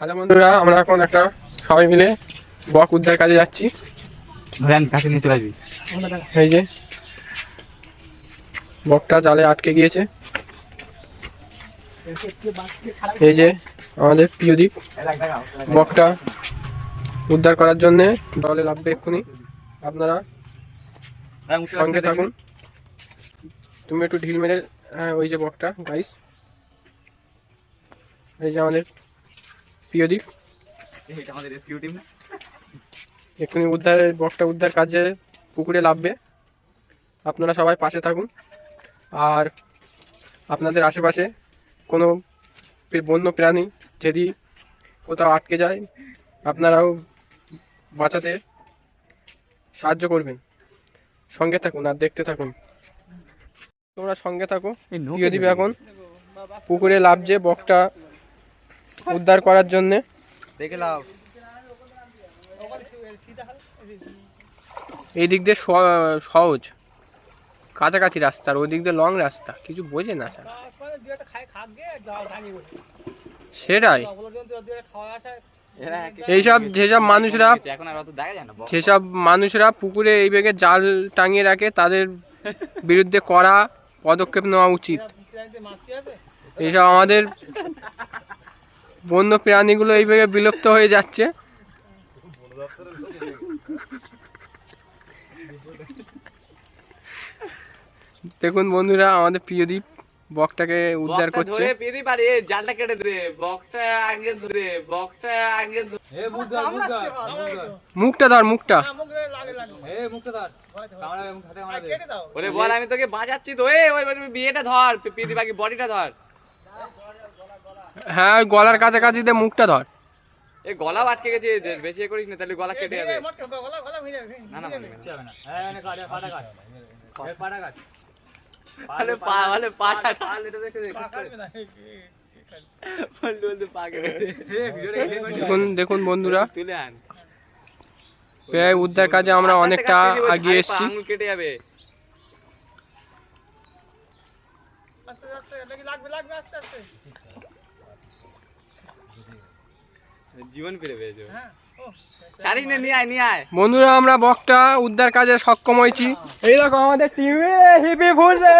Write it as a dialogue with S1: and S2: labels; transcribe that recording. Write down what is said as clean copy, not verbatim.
S1: Hello বন্ধুরা, আমরা এখন একটা সবাই মিলে বক উদ্ধার কাজে যাচ্ছি। এই যে বকটা জালে আটকে গিয়েছে। এই যে আমাদের প্রিয়দীপ বকটা উদ্ধার করার জন্য জলে নামবে এক্ষুনি। আপনারা সঙ্গে থাকুন। তুমি একটু ঢিল মেরে ওই যে বকটা গাইস, এই যে আমাদের প্রিয়দীপ এক্ষুনি বকটা উদ্ধার কাজে পুকুরে নামবে। আপনারা সবাই পাশে থাকুন। আর আপনাদের আশেপাশে কোনো বন্য প্রাণী যদি কোথাও আটকে যায়, আপনারাও বাঁচাতে সাহায্য করবেন। সঙ্গে থাকুন আর দেখতে থাকুন। তোমরা সঙ্গে থাকো। প্রিয়দীপ এখন পুকুরে লাফছে বকটা উদ্ধার করার জন্যে। এই দিক দিয়ে সহজ কাছাকাছি রাস্তার, ওই দিক দিয়ে লং রাস্তা, কিছু বোঝে না সেটাই। যেসব মানুষরা পুকুরে এই বেগে জাল টাঙিয়ে রাখে তাদের বিরুদ্ধে কড়া পদক্ষেপ নেওয়া উচিত। এইসব আমাদের বন্য প্রাণীগুলো এই বেগে বিলুপ্ত হয়ে যাচ্ছে। দেখুন বন্ধুরা, আমাদের প্রিয়দীপ বকটাকে উদ্ধার করছে।
S2: জালটা কেটে দে, বকটা আগে ধরে, বকটা আগে
S1: মুখটা ধর, মুখটা
S2: ওরে বল, আমি তোকে বাজাচ্ছি তো। বিয়েটা ধর, পিদি বাকি বডিটা ধর।
S1: হ্যাঁ, গলার কাছাকাছি দিয়ে মুখটা ধর।
S2: এই গলা আটকে গেছে, বেশি করিস না, তাহলে গলা কেটে যাবে। না না
S1: দেখুন বন্ধুরা, প্রায় উদ্ধার কাজে আমরা অনেকটা এগিয়ে এসেছি।
S2: কেটে যাবে। জীবন ফিরে পেয়েছো।
S1: বন্ধুরা, আমরা বকটা উদ্ধার কাজে সক্ষম হয়েছি। এই দেখো আমাদের টিমে হিপি ফুলছে।